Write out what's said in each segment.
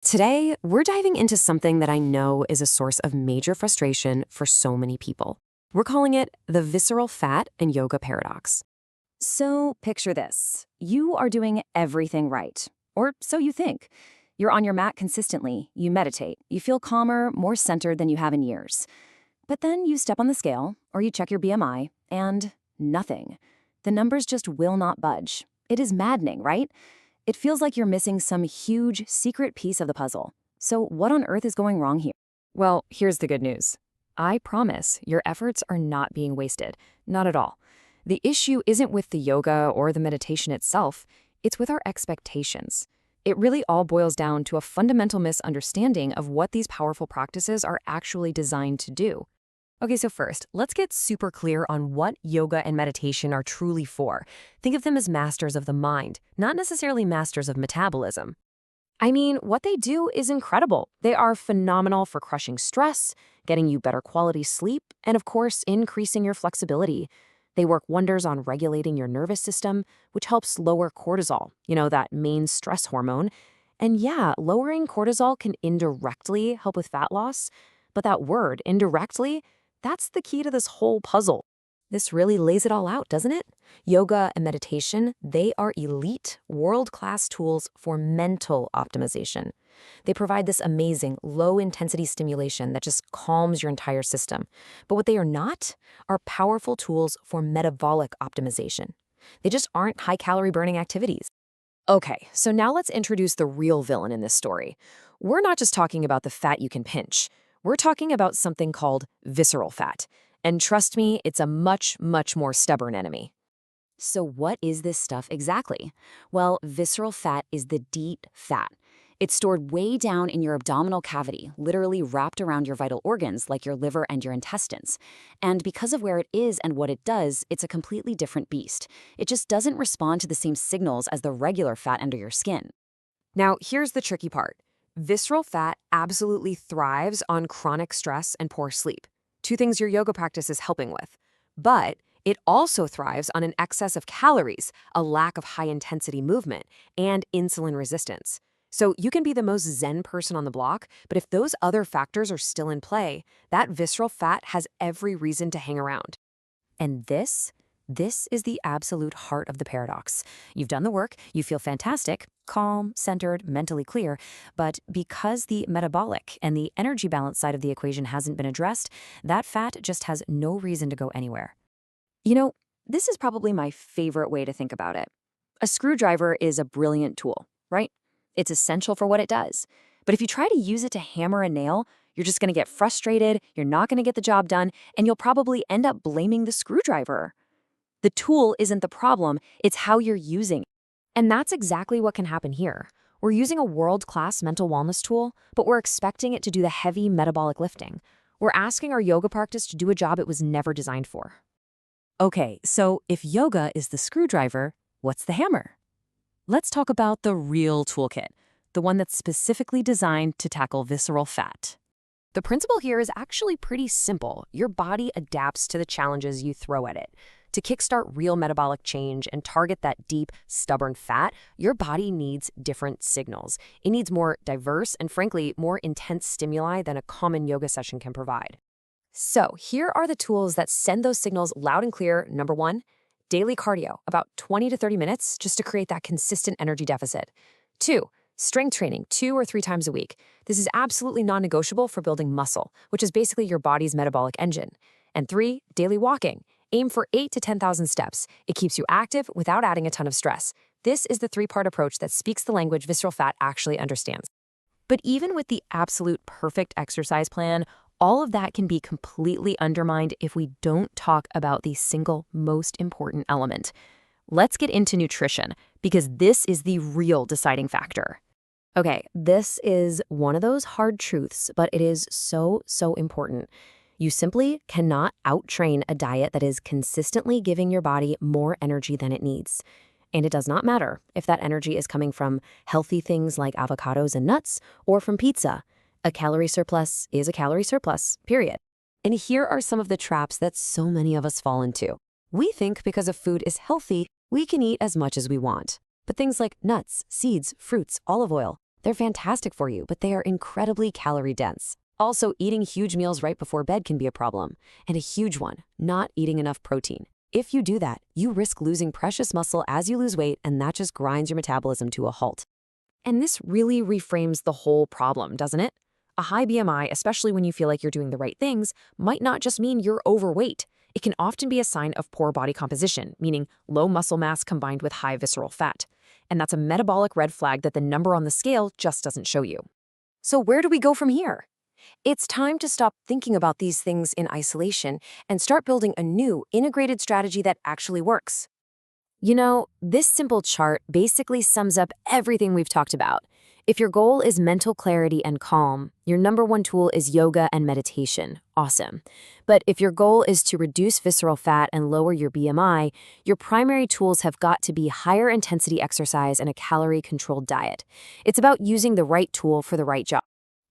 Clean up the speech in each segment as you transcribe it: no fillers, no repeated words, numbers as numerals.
Today, we're diving into something that I know is a source of major frustration for so many people. We're calling it the visceral fat and yoga paradox. So picture this. You are doing everything right. Or so you think. You're on your mat consistently, you meditate, you feel calmer, more centered than you have in years. But then you step on the scale, or you check your BMI, and nothing. The numbers just will not budge. It is maddening, right? It feels like you're missing some huge, secret piece of the puzzle. So what on earth is going wrong here? Well, here's the good news. I promise your efforts are not being wasted. Not at all. The issue isn't with the yoga or the meditation itself, it's with our expectations. It really all boils down to a fundamental misunderstanding of what these powerful practices are actually designed to do. Okay, so first, let's get super clear on what yoga and meditation are truly for. Think of them as masters of the mind, not necessarily masters of metabolism. I mean, what they do is incredible. They are phenomenal for crushing stress, getting you better quality sleep, and of course, increasing your flexibility. They work wonders on regulating your nervous system, which helps lower cortisol, that main stress hormone. And yeah, lowering cortisol can indirectly help with fat loss, but that word, indirectly, that's the key to this whole puzzle. This really lays it all out, doesn't it? Yoga and meditation, they are elite, world-class tools for mental optimization. They provide this amazing, low-intensity stimulation that just calms your entire system. But what they are not are powerful tools for metabolic optimization. They just aren't high-calorie burning activities. Okay, so now let's introduce the real villain in this story. We're not just talking about the fat you can pinch. We're talking about something called visceral fat. And trust me, it's a much, much more stubborn enemy. So what is this stuff exactly? Well, visceral fat is the deep fat. It's stored way down in your abdominal cavity, literally wrapped around your vital organs like your liver and your intestines. And because of where it is and what it does, it's a completely different beast. It just doesn't respond to the same signals as the regular fat under your skin. Now, here's the tricky part. Visceral fat absolutely thrives on chronic stress and poor sleep, two things your yoga practice is helping with. But it also thrives on an excess of calories, a lack of high-intensity movement, and insulin resistance. So you can be the most zen person on the block, but if those other factors are still in play, that visceral fat has every reason to hang around. And this is the absolute heart of the paradox. You've done the work, you feel fantastic, calm, centered, mentally clear, but because the metabolic and the energy balance side of the equation hasn't been addressed, that fat just has no reason to go anywhere. This is probably my favorite way to think about it. A screwdriver is a brilliant tool, right? It's essential for what it does. But if you try to use it to hammer a nail, you're just going to get frustrated, you're not going to get the job done, and you'll probably end up blaming the screwdriver. The tool isn't the problem, it's how you're using it. And that's exactly what can happen here. We're using a world-class mental wellness tool, but we're expecting it to do the heavy metabolic lifting. We're asking our yoga practice to do a job it was never designed for. Okay, so if yoga is the screwdriver, what's the hammer? Let's talk about the real toolkit, the one that's specifically designed to tackle visceral fat. The principle here is actually pretty simple. Your body adapts to the challenges you throw at it. To kickstart real metabolic change and target that deep, stubborn fat, your body needs different signals. It needs more diverse and, frankly, more intense stimuli than a common yoga session can provide. So here are the tools that send those signals loud and clear. Number one, daily cardio, about 20 to 30 minutes just to create that consistent energy deficit. Two, strength training 2 or 3 times a week. This is absolutely non-negotiable for building muscle, which is basically your body's metabolic engine. And 3, daily walking. Aim for 8 to 10,000 steps. It keeps you active without adding a ton of stress. This is the 3-part approach that speaks the language visceral fat actually understands. But even with the absolute perfect exercise plan, all of that can be completely undermined if we don't talk about the single most important element. Let's get into nutrition, because this is the real deciding factor. Okay, this is one of those hard truths, but it is so, so important. You simply cannot out-train a diet that is consistently giving your body more energy than it needs. And it does not matter if that energy is coming from healthy things like avocados and nuts or from pizza. A calorie surplus is a calorie surplus, period. And here are some of the traps that so many of us fall into. We think because a food is healthy, we can eat as much as we want. But things like nuts, seeds, fruits, olive oil, They're fantastic for you, but they are incredibly calorie dense. Also, eating huge meals right before bed can be a problem, and a huge one, not eating enough protein. If you do that, you risk losing precious muscle as you lose weight, and that just grinds your metabolism to a halt. And this really reframes the whole problem, doesn't it? A high BMI, especially when you feel like you're doing the right things, might not just mean you're overweight. It can often be a sign of poor body composition, meaning low muscle mass combined with high visceral fat. And that's a metabolic red flag that the number on the scale just doesn't show you. So where do we go from here? It's time to stop thinking about these things in isolation and start building a new, integrated strategy that actually works. You know, this simple chart basically sums up everything we've talked about. If your goal is mental clarity and calm, your number one tool is yoga and meditation. Awesome. But if your goal is to reduce visceral fat and lower your BMI, your primary tools have got to be higher intensity exercise and a calorie-controlled diet. It's about using the right tool for the right job.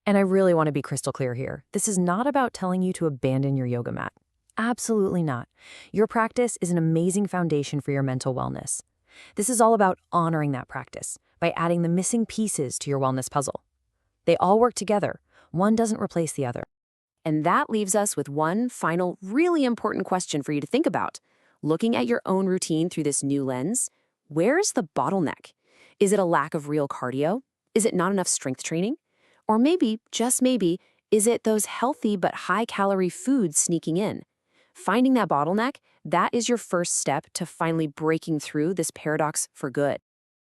And I really want to be crystal clear here. This is not about telling you to abandon your yoga mat. Absolutely not. Your practice is an amazing foundation for your mental wellness. This is all about honoring that practice by adding the missing pieces to your wellness puzzle. They all work together. One doesn't replace the other. And that leaves us with one final, really important question for you to think about. Looking at your own routine through this new lens, where's the bottleneck? Is it a lack of real cardio? Is it not enough strength training? Or maybe, just maybe, is it those healthy but high-calorie foods sneaking in? Finding that bottleneck, that is your first step to finally breaking through this paradox for good.